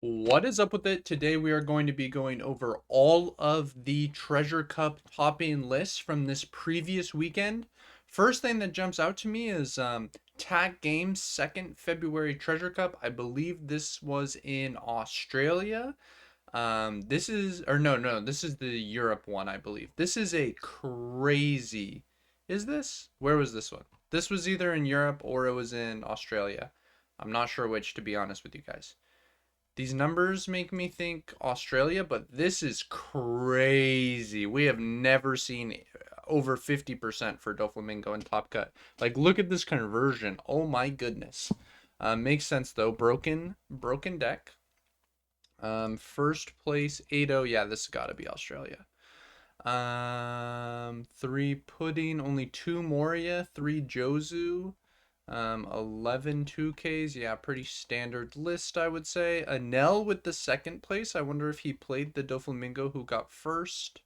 What is up with it? Today we are going to be going over all of the Treasure Cup topping lists from this previous weekend. First thing that jumps out to me is TAC Games' 2nd February Treasure Cup. I believe this was in Australia. This is, or no, this is the Europe one, I believe. This is a crazy. Is this? Where was this one? This was either in Europe or it was in Australia. I'm not sure which, to be honest with you guys. These numbers make me think Australia, but this is crazy. We have never seen over 50% for Doflamingo and Top Cut. Like, look at this conversion. Oh my goodness. Makes sense though. Broken deck. First place 8-0. Yeah, this has got to be Australia. Three Pudding, only two Moria, three Jozu. 11 2Ks, yeah, pretty standard list, I would say. Anel with the second place. I wonder if he played the Doflamingo who got first.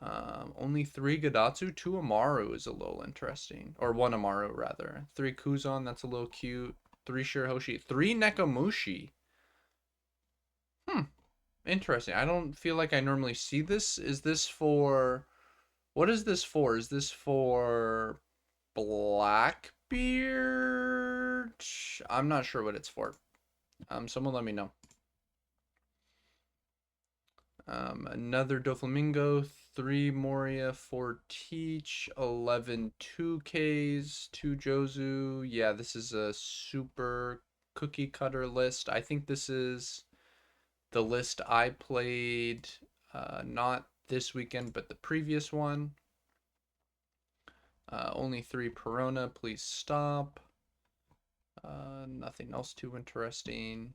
Only three Gadatsu, two Amaru is a little interesting. Or one Amaru, rather. Three Kuzan, that's a little cute. Three Shirahoshi. Three Nekomushi. Interesting. I don't feel like I normally see this. Is this for... What is this for? Is this for Blackbeard? I'm not sure what it's for. Someone let me know. Another Doflamingo, three Moria, four Teach, 11 2Ks, two Jozu. Yeah, this is a super cookie cutter list. I think this is the list I played, not this weekend, but the previous one. Only three Perona, please stop. Nothing else too interesting.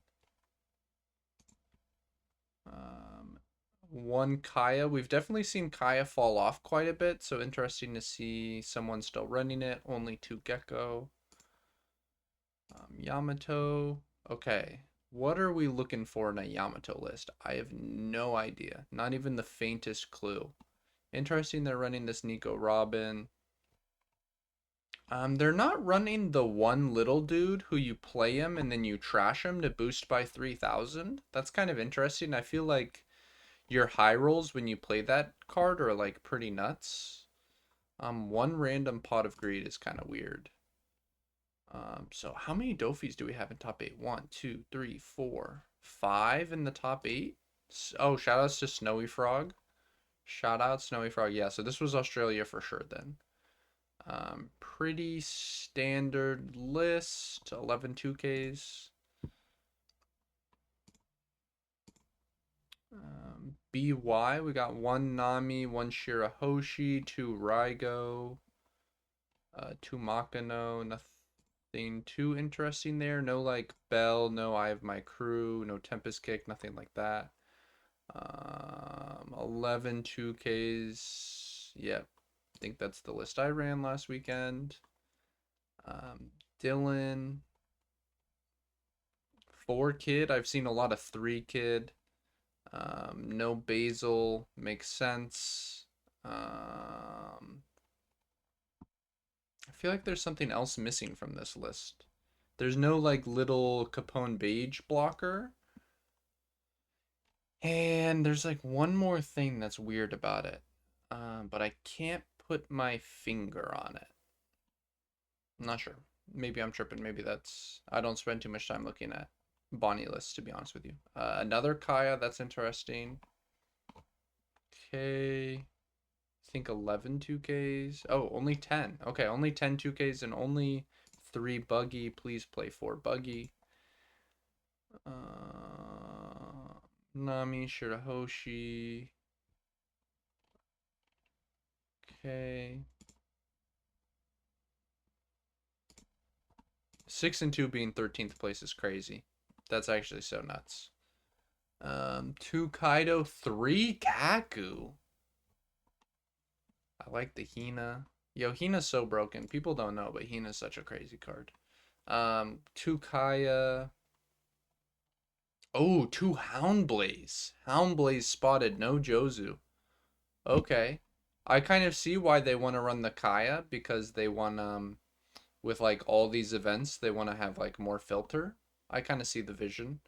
One Kaya. We've definitely seen Kaya fall off quite a bit, so interesting to see someone still running it. Only two Gecko. Yamato. Okay. What are we looking for in a Yamato list? I have no idea. Not even the faintest clue. Interesting they're running this Nico Robin. They're not running the one little dude who you play him and then you trash him to boost by 3,000. That's kind of interesting. I feel like your high rolls when you play that card are like pretty nuts. One random Pot of Greed is kind of weird. So how many Dofis do we have in top 8? 1, 2, 3, 4, 5 in the top 8? Oh, shout outs to Snowy Frog. Shout out Snowy Frog. Yeah, so this was Australia for sure then. Pretty standard list. 11 2Ks. BY, we got one Nami, one Shirahoshi, two Raigo, two Makino. Nothing too interesting there. No like Bell, no I Have My Crew, no Tempest Kick, nothing like that. 11 2Ks. Yep. I think that's the list I ran last weekend. Dylan. 4 Kid. I've seen a lot of 3 Kid. No Basil. Makes sense. I feel like there's something else missing from this list. There's no like little Capone Beige blocker. And there's like one more thing that's weird about it. But I can't put my finger on it. I'm not sure. Maybe I'm tripping. Maybe that's... I don't spend too much time looking at Bonnie lists, to be honest with you. Another Kaya, that's interesting. Okay. I think 11 2Ks. Oh, only 10. Okay, only 10 2Ks and only 3 Buggy. Please play 4 Buggy. Nami, Shirahoshi. Okay. 6 and 2 being 13th place is crazy. That's actually so nuts. 2 Kaido, 3 Kaku. I like the Hina. Yo, Hina's so broken. People don't know, but Hina's such a crazy card. 2 Kaya. Oh, 2 Houndblaze. Houndblaze spotted, no Jozu. Okay. I kind of see why they want to run the Kaya, because they want, with like all these events, they want to have like more filter. I kind of see the vision.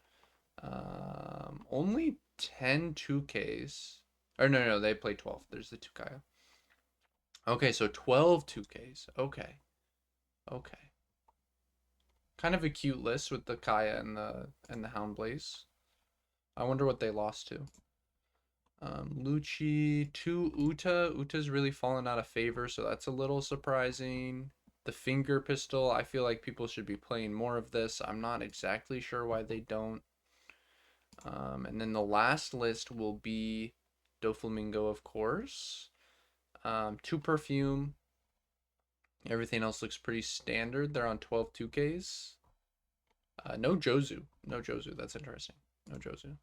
Only 10 2Ks. Or no, they play 12. There's the 2Kaya. Okay, so 12 2Ks. Okay. Kind of a cute list with the Kaya and the Houndblaze. I wonder what they lost to. Lucci, 2 Uta. Uta's really fallen out of favor, so that's a little surprising. The finger pistol, I feel like people should be playing more of this. I'm not exactly sure why they don't. And then the last list will be Doflamingo, of course. 2 Perfume. Everything else looks pretty standard. They're on 12 2Ks. No Jozu. No Jozu. That's interesting. No Jozu.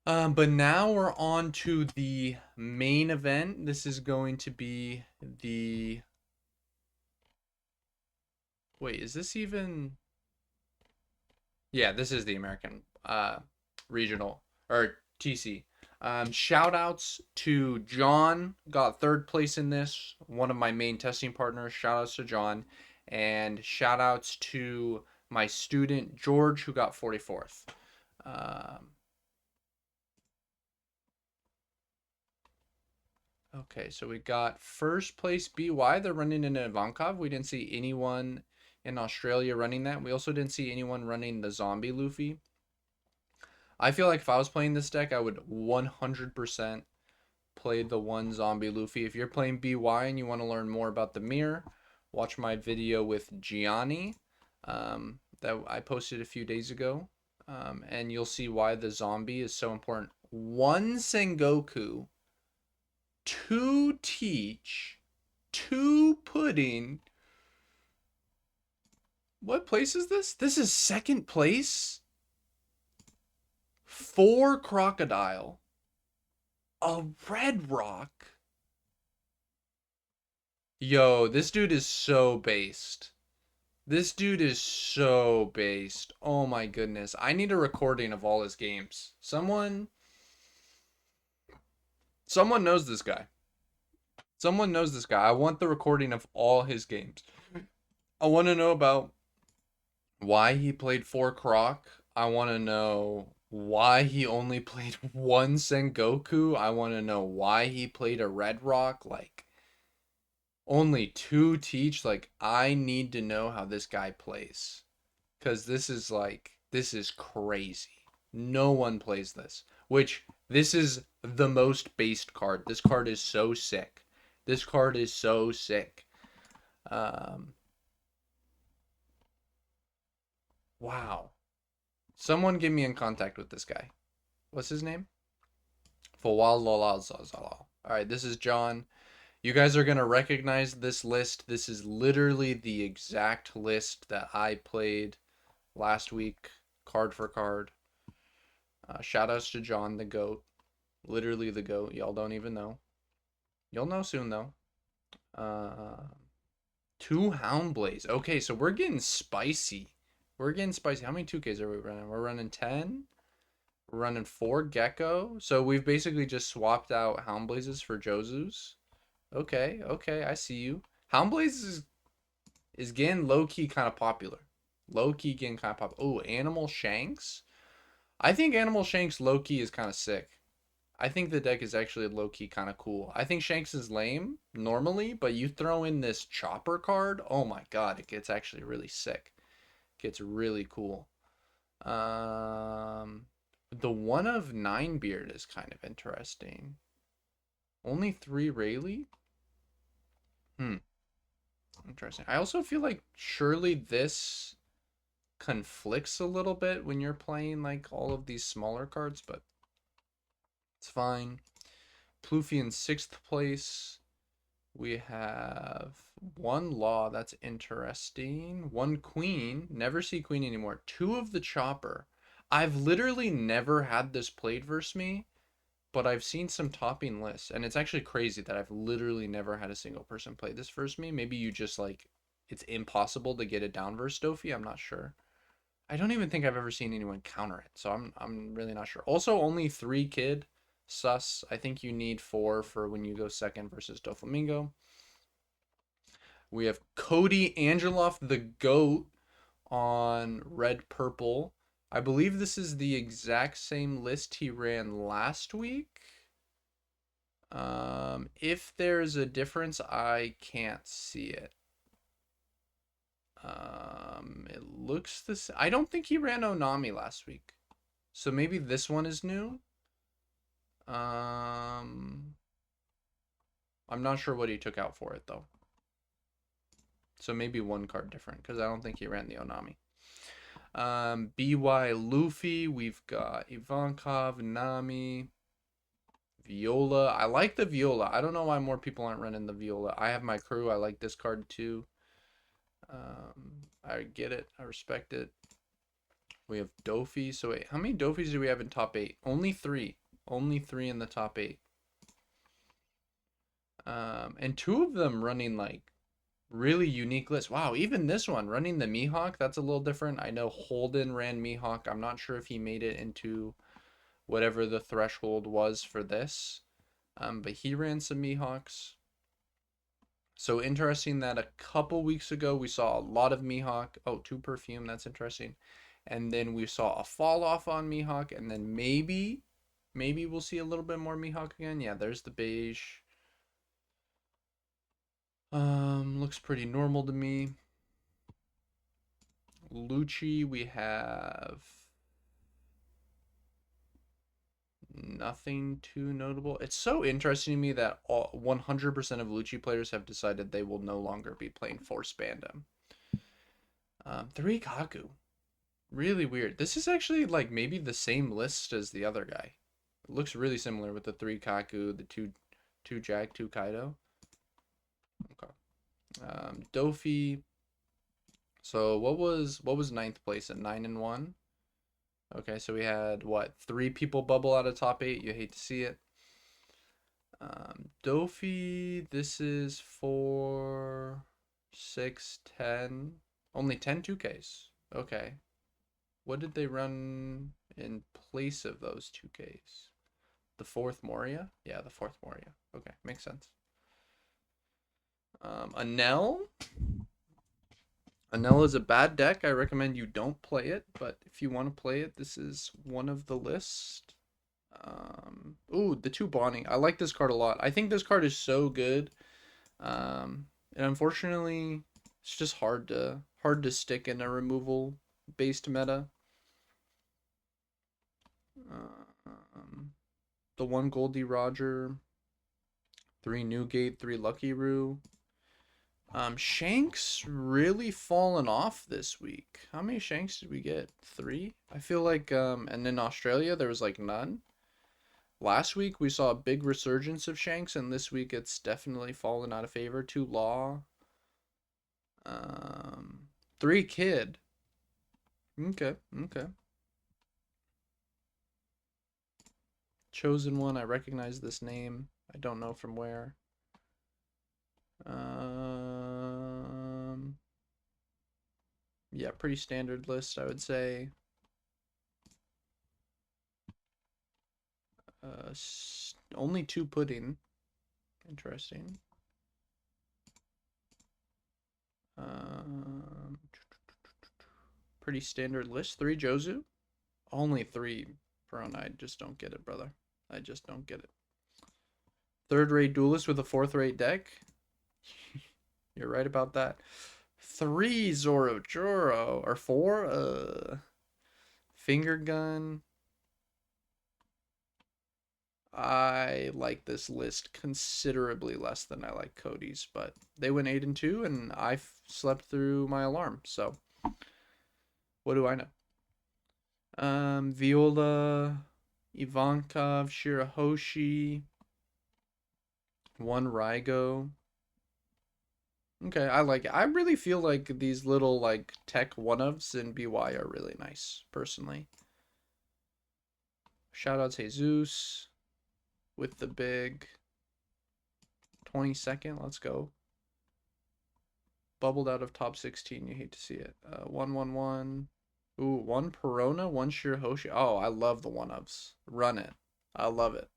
But now we're on to the main event. This is going to be the... Wait, is this even... Yeah, this is the American regional, or TC. Shout outs to John, got third place in this, one of my main testing partners. Shout outs to John. And shout outs to my student George, who got 44th. Okay, so we got first place BY. They're running in Ivankov. We didn't see anyone in Australia running that. We also didn't see anyone running the zombie Luffy. I feel like if I was playing this deck, I would 100% play the one zombie Luffy. If you're playing BY and you want to learn more about the mirror, watch my video with Gianni that I posted a few days ago. And you'll see why the zombie is so important. One Sengoku, two Teach, two Pudding. What place is this? This is second place? 4 Crocodile. A Red Rock. Yo, this dude is so based. This dude is so based. Oh my goodness. I need a recording of all his games. Someone knows this guy. Someone knows this guy. I want the recording of all his games. I want to know about why he played 4 Croc. I want to know why he only played one Sengoku. I want to know why he played a Red Rock. Like, only 2 Teach. Like, I need to know how this guy plays. Because this is crazy. No one plays this. Which, this is the most based card. This card is so sick. This card is so sick. Wow. Someone get me in contact with this guy. What's his name? All right, this is John. You guys are going to recognize this list. This is literally the exact list that I played last week, card for card. Shout outs to John, the GOAT. Literally the GOAT. Y'all don't even know. You'll know soon, though. 2 Houndblaze. Okay, so we're getting spicy. We're getting spicy. How many 2Ks are we running? We're running 10. We're running 4 Gecko. So we've basically just swapped out Houndblazes for Jozus. Okay, I see you. Houndblaze is getting low-key kind of popular. Low-key getting kind of popular. Oh, Animal Shanks. I think Animal Shanks low-key is kind of sick. I think the deck is actually low-key kind of cool. I think Shanks is lame normally, but you throw in this Chopper card, oh my god, it gets actually really sick. It gets really cool. The 1 of 9 beard is kind of interesting. Only 3 Rayleigh? Interesting. I also feel like surely this conflicts a little bit when you're playing like all of these smaller cards, but it's fine. Plouffe in 6th place. We have 1 Law. That's interesting. 1 Queen. Never see Queen anymore. 2 of the Chopper. I've literally never had this played versus me, but I've seen some topping lists, and it's actually crazy that I've literally never had a single person play this versus me. Maybe you just like, it's impossible to get it down versus Dofi. I'm not sure. I don't even think I've ever seen anyone counter it, so I'm really not sure. Also, only 3 Kid. Sus. I think you need 4 for when you go second versus Doflamingo. We have Cody Angeloff, the GOAT, on red purple. I believe this is the exact same list he ran last week. If there's a difference, I can't see it. It looks this. I don't think he ran Onami last week, so maybe this one is new. I'm not sure what he took out for it though. So maybe one card different because I don't think he ran the Onami. BY Luffy, we've got Ivankov, Nami, Viola. I like the Viola. I don't know why more people aren't running the Viola. I have my crew. I like this card too. I get it. I respect it. We have Dofi. So wait, how many Dofis do we have in top 8? Only 3. Only 3 in the top 8. And 2 of them running like really unique lists. Wow, even this one running the Mihawk, that's a little different. I know Holden ran Mihawk. I'm not sure if he made it into whatever the threshold was for this. But he ran some Mihawks. So interesting that a couple weeks ago we saw a lot of Mihawk. Oh, 2 perfume, that's interesting. And then we saw a fall off on Mihawk, and then maybe we'll see a little bit more Mihawk again. Yeah, there's the beige. Looks pretty normal to me. Lucci, we have nothing too notable. It's so interesting to me that 100% of Lucci players have decided they will no longer be playing Force Bandom. 3 Kaku. Really weird. This is actually like maybe the same list as the other guy. It looks really similar with the 3 Kaku, the 2 Jag, 2 Kaido. Okay. Dofi. So what was ninth place at 9 and 1? Okay, so we had what, 3 people bubble out of top 8. You hate to see it. Dofi, this is 4, 6, 10. Only 10 2Ks. Okay. What did they run in place of those 2Ks? The 4th Moria? Yeah, the 4th Moria. Okay, makes sense. Anel. Anel is a bad deck. I recommend you don't play it, but if you want to play it, this is one of the list. Ooh, the 2 Bonnie. I like this card a lot. I think this card is so good. And unfortunately, it's just hard to stick in a removal based meta. The 1 Goldie Roger, 3 Newgate, 3 Lucky Roo. Shanks really fallen off this week. How many Shanks did we get? 3? I feel like and in Australia there was like none. Last week we saw a big resurgence of Shanks, and this week it's definitely fallen out of favor. 2 Law. 3 Kid. Okay, okay. Chosen One, I recognize this name. I don't know from where. Yeah, pretty standard list, I would say. Only 2 Pudding. Interesting. Pretty standard list. 3 Jozu. Only 3 Perona. I just don't get it, brother. I just don't get it. 3rd rate duelist with a 4th rate deck. You're right about that. 3 Zorochoro. Or 4? Finger Gun. I like this list considerably less than I like Cody's, but they went 8 and 2, and I slept through my alarm. So, what do I know? Viola, Ivankov, Shirahoshi, 1 Raigo. Okay, I like it. I really feel like these little like tech one-ofs in BY are really nice, personally. Shout out Jesus with the big 22nd. Let's go. Bubbled out of top 16. You hate to see it. 111. Ooh, 1 Perona, 1 Shirahoshi. Oh, I love the one-ofs. Run it. I love it.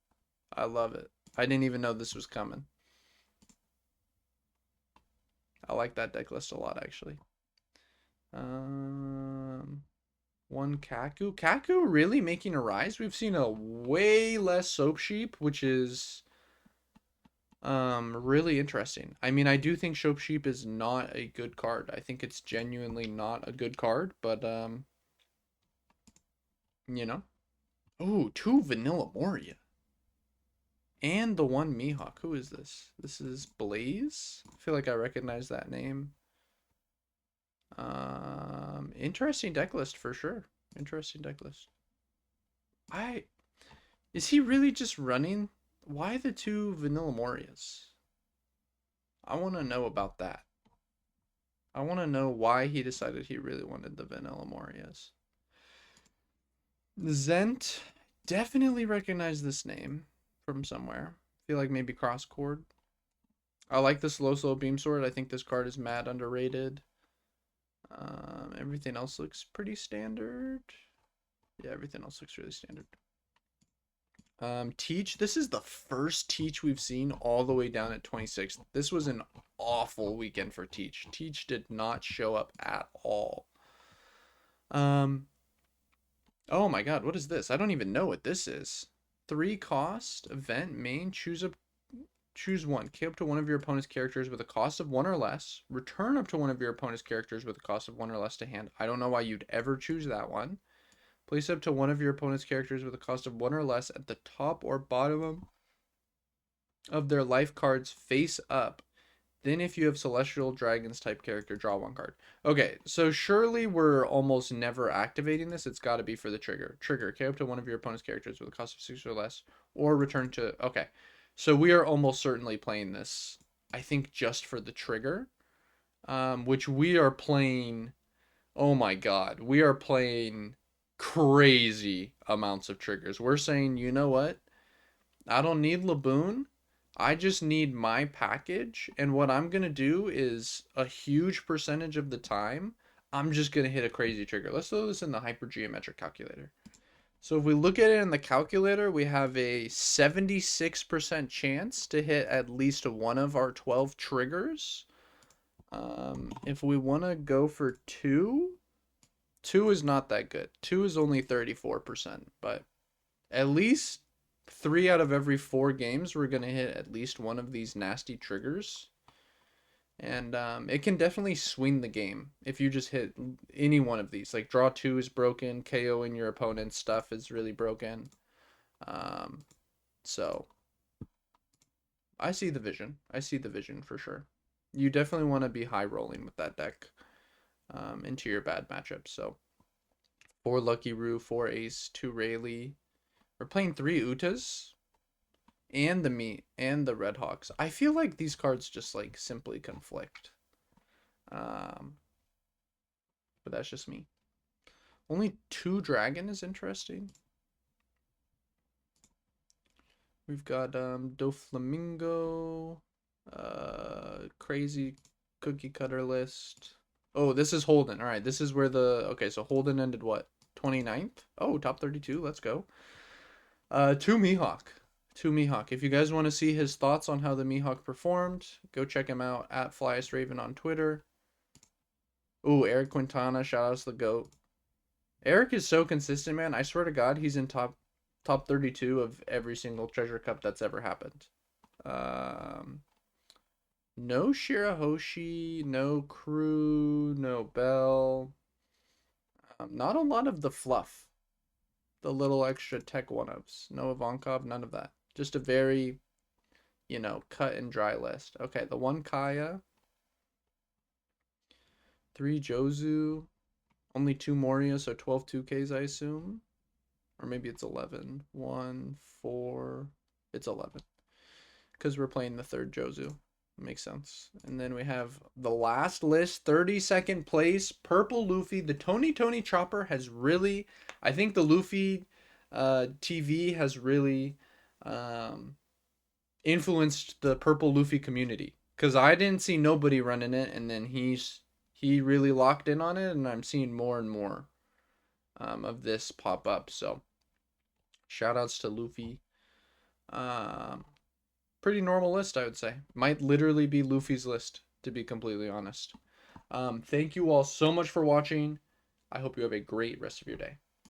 I love it. I didn't even know this was coming. I like that deck list a lot, actually. One Kaku. Kaku really making a rise? We've seen a way less Soap Sheep, which is really interesting. I mean, I do think Soap Sheep is not a good card. I think it's genuinely not a good card, but you know. Oh, two Vanilla Moria. And the one Mihawk. Who is this? This is Blaze? I feel like I recognize that name. Interesting deck list for sure. Interesting deck list. Is he really just running? Why the two Vanilla Morias? I want to know about that. I want to know why he decided he really wanted the Vanilla Morias. Zent, definitely recognize this name from somewhere. Feel like maybe Cross Chord. I like the slow beam sword. I think this card is mad underrated. Everything else looks pretty standard. Yeah, everything else looks really standard. Teach. This is the first Teach we've seen all the way down at 26. This was an awful weekend for Teach. Teach did not show up at all. Oh my god, what is this? I don't even know what this is. 3 cost, event, main, choose one. K up to one of your opponent's characters with a cost of 1 or less. Return up to one of your opponent's characters with a cost of 1 or less to hand. I don't know why you'd ever choose that one. Place up to one of your opponent's characters with a cost of 1 or less at the top or bottom of their life cards face up. Then if you have Celestial Dragons type character, draw 1 card. Okay, so surely we're almost never activating this. It's got to be for the trigger. Trigger, K up to one of your opponent's characters with a cost of 6 or less, or return to... Okay, so we are almost certainly playing this, I think, just for the trigger, which we are playing... Oh my god, we are playing crazy amounts of triggers. We're saying, you know what? I don't need Laboon. I just need my package. And what I'm going to do is a huge percentage of the time, I'm just going to hit a crazy trigger. Let's throw this in the hypergeometric calculator. So if we look at it in the calculator, we have a 76% chance to hit at least one of our 12 triggers. If we want to go for 2, 2 is not that good. 2 is only 34%, but at least 3 out of every 4 games we're going to hit at least one of these nasty triggers. And it can definitely swing the game if you just hit any one of these. Like draw 2 is broken, KOing your opponent's stuff is really broken. So I see the vision. I see the vision for sure. You definitely want to be high rolling with that deck into your bad matchups. So 4 Lucky Roo, 4 Ace, 2 Rayleigh. We're playing 3 Utas and the Meat and the Red Hawks. I feel like these cards just like simply conflict. But that's just me. Only 2 Dragon is interesting. We've got Doflamingo, crazy cookie cutter list. Oh, this is Holden. All right, this is where the... Okay, so Holden ended what? 29th? Oh, top 32. Let's go. To Mihawk. To Mihawk. If you guys want to see his thoughts on how the Mihawk performed, go check him out at FlyestRaven on Twitter. Ooh, Eric Quintana. Shout out to the GOAT. Eric is so consistent, man. I swear to God, he's in top 32 of every single Treasure Cup that's ever happened. No Shirahoshi, no Crew, no Bell. Not a lot of the fluff. The little extra tech one-ups. No Ivankov, none of that. Just a very, cut and dry list. Okay, the 1 Kaya. 3 Jozu. Only 2 Moria, so 12 2Ks, I assume. Or maybe it's 11. 1, 4. It's 11. Because we're playing the 3rd Jozu. Makes sense. And then we have the last list, 32nd place, Purple Luffy. The Tony Chopper has really, I think the Luffy TV has really influenced the Purple Luffy community. Because I didn't see nobody running it, and then he really locked in on it, and I'm seeing more and more of this pop up. So shout outs to Luffy. Pretty normal list, I would say. Might literally be Luffy's list, to be completely honest. Thank you all so much for watching. I hope you have a great rest of your day.